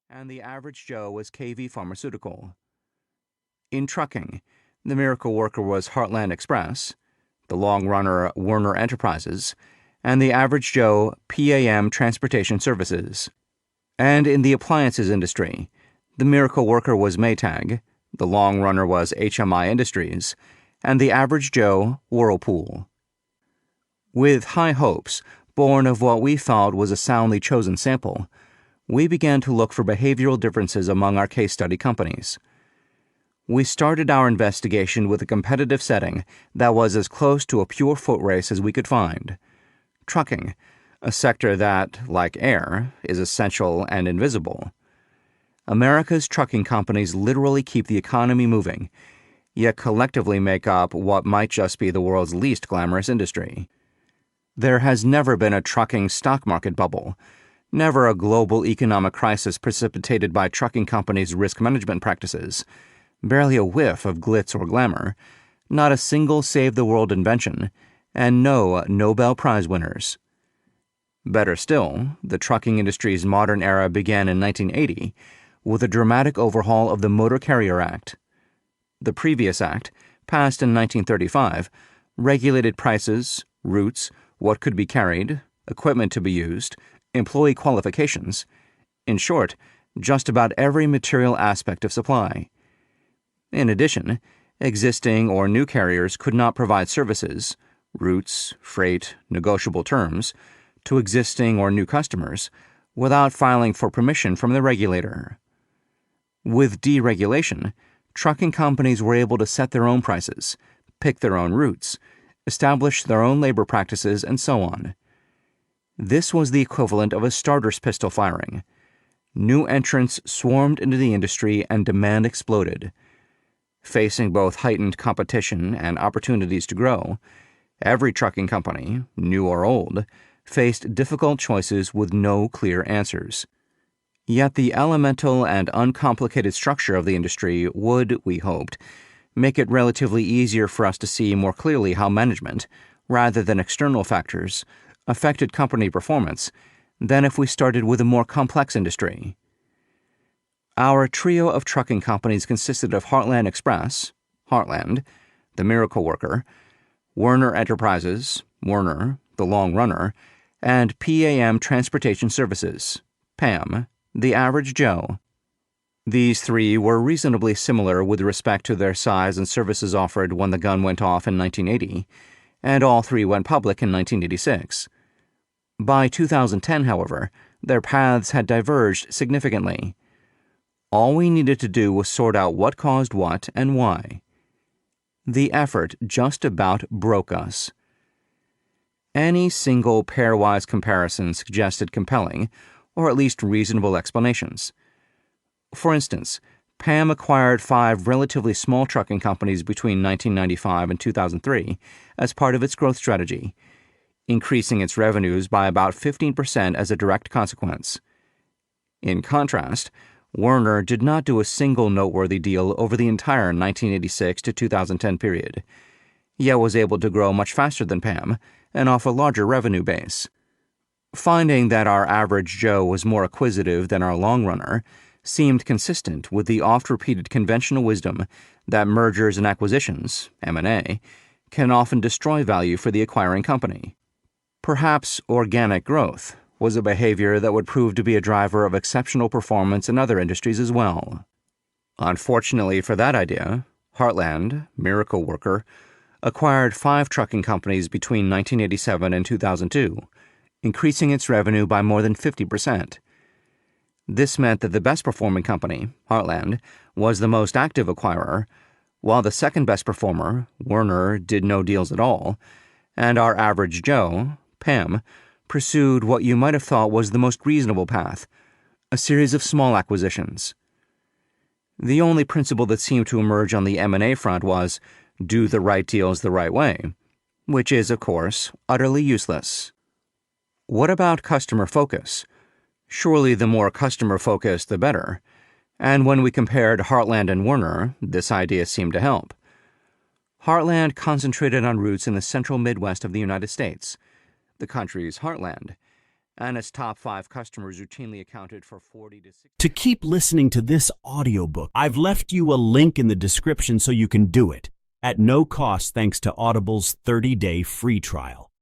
and the average Joe was KV Pharmaceutical. In trucking, the miracle worker was Heartland Express, the long runner Werner Enterprises, and the average Joe PAM Transportation Services. And in the appliances industry, the miracle worker was Maytag, the long runner was HMI Industries, and the average Joe Whirlpool. With high hopes, born of what we thought was a soundly chosen sample, we began to look for behavioral differences among our case study companies. We started our investigation with a competitive setting that was as close to a pure foot race as we could find. Trucking, a sector that, like air, is essential and invisible. America's trucking companies literally keep the economy moving, yet collectively make up what might just be the world's least glamorous industry. There has never been a trucking stock market bubble, never a global economic crisis precipitated by trucking companies' risk management practices, barely a whiff of glitz or glamour, not a single save-the-world invention, and no Nobel Prize winners. Better still, the trucking industry's modern era began in 1980 with a dramatic overhaul of the Motor Carrier Act. The previous act, passed in 1935, regulated prices, routes, what could be carried, equipment to be used, employee qualifications, in short, just about every material aspect of supply. In addition, existing or new carriers could not provide services, routes, freight, negotiable terms, to existing or new customers without filing for permission from the regulator. With deregulation, trucking companies were able to set their own prices, pick their own routes, establish their own labor practices, and so on. This was the equivalent of a starter's pistol firing. New entrants swarmed into the industry and demand exploded. Facing both heightened competition and opportunities to grow, every trucking company, new or old, faced difficult choices with no clear answers. Yet the elemental and uncomplicated structure of the industry would, we hoped, make it relatively easier for us to see more clearly how management, rather than external factors, affected company performance than if we started with a more complex industry. Our trio of trucking companies consisted of Heartland Express, Heartland, the Miracle Worker, Werner Enterprises, Werner, the Long Runner, and PAM Transportation Services, PAM, the Average Joe. These three were reasonably similar with respect to their size and services offered when the gun went off in 1980, and all three went public in 1986. By 2010, however, their paths had diverged significantly. All we needed to do was sort out what caused what and why. The effort just about broke us. Any single pairwise comparison suggested compelling, or at least reasonable explanations. For instance, PAM acquired 5 relatively small trucking companies between 1995 and 2003 as part of its growth strategy, increasing its revenues by about 15% as a direct consequence. In contrast, Werner did not do a single noteworthy deal over the entire 1986 to 2010 period, yet was able to grow much faster than PAM and off a larger revenue base. Finding that our average Joe was more acquisitive than our long runner seemed consistent with the oft-repeated conventional wisdom that mergers and acquisitions, M&A, can often destroy value for the acquiring company. Perhaps organic growth was a behavior that would prove to be a driver of exceptional performance in other industries as well. Unfortunately for that idea, Heartland, Miracle Worker, acquired 5 trucking companies between 1987 and 2002, increasing its revenue by more than 50%. This meant that the best-performing company, Heartland, was the most active acquirer, while the second-best performer, Werner, did no deals at all, and our average Joe, PAM, pursued what you might have thought was the most reasonable path, a series of small acquisitions. The only principle that seemed to emerge on the M&A front was, do the right deals the right way, which is, of course, utterly useless. What about customer focus? Surely the more customer-focused, the better. And when we compared Heartland and Werner, this idea seemed to help. Heartland concentrated on routes in the central Midwest of the United States, the country's heartland, and its top 5 customers routinely accounted for 40 to 60. To keep listening to this audiobook, I've left you a link in the description so you can do it at no cost thanks to Audible's 30-day free trial.